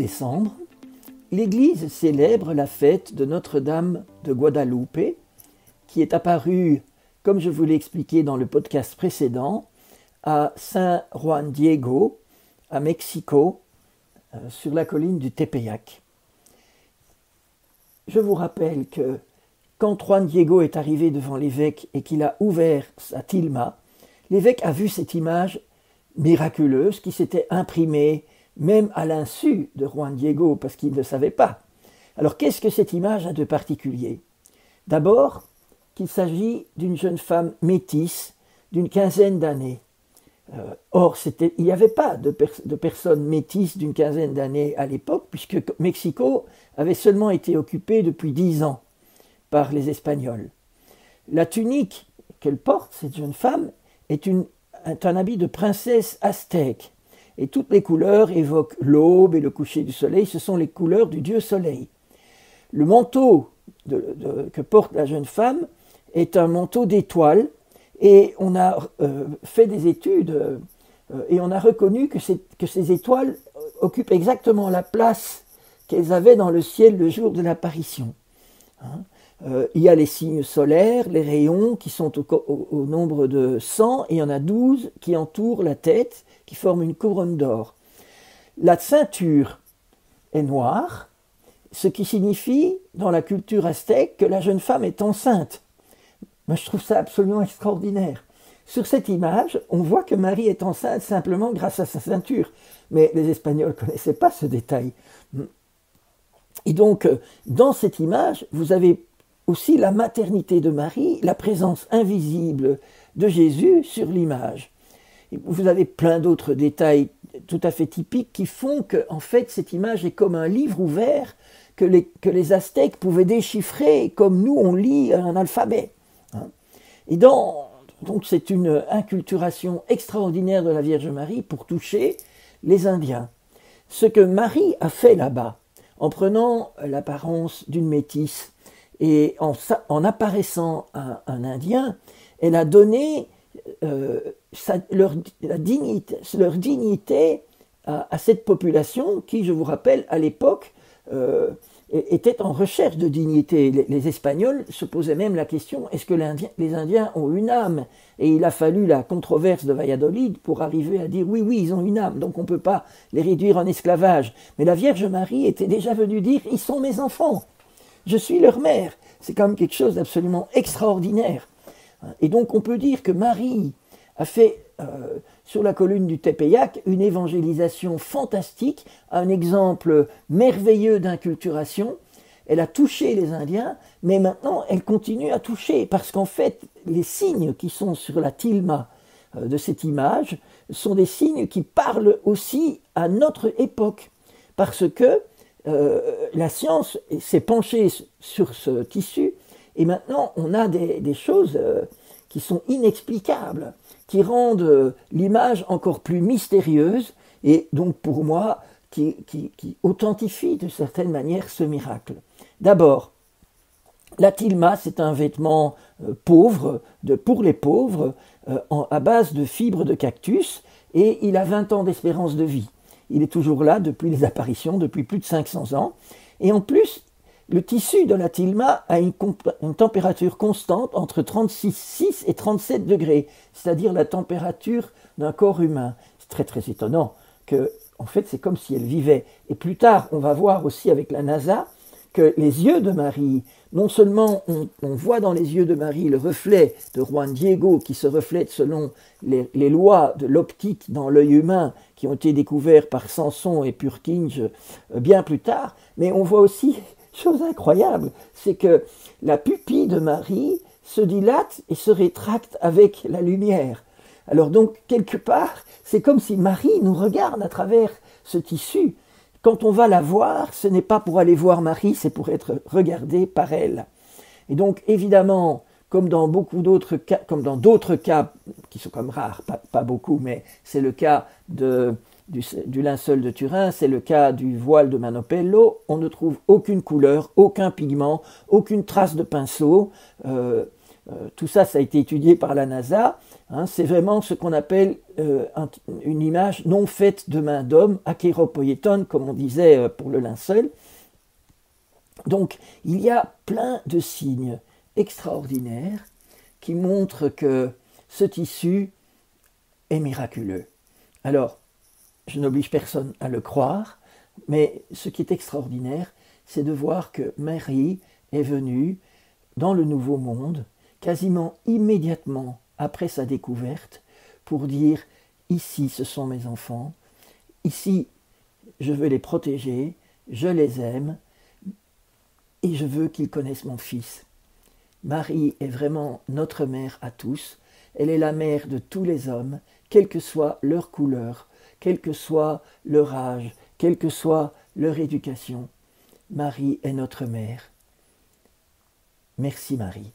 décembre, l'Église célèbre la fête de Notre-Dame de Guadalupe, qui est apparue, comme je vous l'ai expliqué dans le podcast précédent, à San Juan Diego, à Mexico, sur la colline du Tepeyac. Je vous rappelle que quand Juan Diego est arrivé devant l'évêque et qu'il a ouvert sa tilma, l'évêque a vu cette image miraculeuse qui s'était imprimée même à l'insu de Juan Diego parce qu'il ne le savait pas. Alors qu'est-ce que cette image a de particulier? D'abord, qu'il s'agit d'une jeune femme métisse d'une quinzaine d'années. Or, il n'y avait pas de personnes métisses d'une quinzaine d'années à l'époque, puisque Mexico avait seulement été occupé depuis 10 ans par les Espagnols. La tunique qu'elle porte, cette jeune femme, est un habit de princesse aztèque. Et toutes les couleurs évoquent l'aube et le coucher du soleil, ce sont les couleurs du dieu soleil. Le manteau que porte la jeune femme est un manteau d'étoiles, et on a fait des études et on a reconnu que ces étoiles occupent exactement la place qu'elles avaient dans le ciel le jour de l'apparition. Il y a les signes solaires, les rayons qui sont au nombre de 100, et il y en a 12 qui entourent la tête, qui forment une couronne d'or. La ceinture est noire, ce qui signifie, dans la culture aztèque, que la jeune femme est enceinte. Moi, je trouve ça absolument extraordinaire. Sur cette image, on voit que Marie est enceinte simplement grâce à sa ceinture. Mais les Espagnols ne connaissaient pas ce détail. Et donc, dans cette image, vous avez aussi la maternité de Marie, la présence invisible de Jésus sur l'image. Et vous avez plein d'autres détails tout à fait typiques qui font que, en fait, cette image est comme un livre ouvert que les Aztèques pouvaient déchiffrer comme nous, on lit un alphabet. Et donc c'est une inculturation extraordinaire de la Vierge Marie pour toucher les Indiens. Ce que Marie a fait là-bas, en prenant l'apparence d'une métisse et en apparaissant un Indien, elle a donné leur dignité à cette population qui, je vous rappelle, à l'époque, était en recherche de dignité. Les Espagnols se posaient même la question, est-ce que les Indiens ont une âme? Et il a fallu la controverse de Valladolid pour arriver à dire oui, ils ont une âme, donc on ne peut pas les réduire en esclavage. Mais la Vierge Marie était déjà venue dire, ils sont mes enfants, je suis leur mère. C'est quand même quelque chose d'absolument extraordinaire. Et donc on peut dire que Marie a fait sur la colline du Tepeyac une évangélisation fantastique, un exemple merveilleux d'inculturation. Elle a touché les Indiens, mais maintenant elle continue à toucher, parce qu'en fait les signes qui sont sur la tilma de cette image sont des signes qui parlent aussi à notre époque, parce que la science s'est penchée sur ce tissu, et maintenant on a des choses qui sont inexplicables, qui rendent l'image encore plus mystérieuse, et donc pour moi, qui authentifient de certaine manière ce miracle. D'abord, la tilma, c'est un vêtement pauvre, pour les pauvres, à base de fibres de cactus, et il a 20 ans d'espérance de vie. Il est toujours là depuis les apparitions, depuis plus de 500 ans, et en plus, le tissu de la tilma a une température constante entre 36,6 et 37 degrés, c'est-à-dire la température d'un corps humain. C'est très très étonnant que, en fait, c'est comme si elle vivait. Et plus tard, on va voir aussi avec la NASA que les yeux de Marie, non seulement on voit dans les yeux de Marie le reflet de Juan Diego qui se reflète selon les lois de l'optique dans l'œil humain qui ont été découverts par Samson et Purkinje bien plus tard, mais on voit aussi, chose incroyable, c'est que la pupille de Marie se dilate et se rétracte avec la lumière. Alors donc, quelque part, c'est comme si Marie nous regarde à travers ce tissu. Quand on va la voir, ce n'est pas pour aller voir Marie, c'est pour être regardé par elle. Et donc, évidemment, comme dans beaucoup d'autres cas, comme dans d'autres cas qui sont comme rares, pas beaucoup, mais c'est le cas du linceul de Turin, c'est le cas du voile de Manopello, on ne trouve aucune couleur, aucun pigment, aucune trace de pinceau. tout ça, ça a été étudié par la NASA. Hein, c'est vraiment ce qu'on appelle une image non faite de main d'homme, akeiropoieton, comme on disait pour le linceul. Donc, il y a plein de signes extraordinaires qui montrent que ce tissu est miraculeux. Alors, je n'oblige personne à le croire, mais ce qui est extraordinaire, c'est de voir que Marie est venue dans le Nouveau Monde, quasiment immédiatement après sa découverte, pour dire « Ici, ce sont mes enfants, ici, je veux les protéger, je les aime, et je veux qu'ils connaissent mon Fils. » Marie est vraiment notre mère à tous, elle est la mère de tous les hommes, quelle que soit leur couleur, quel que soit leur âge, quelle que soit leur éducation. Marie est notre mère. Merci Marie.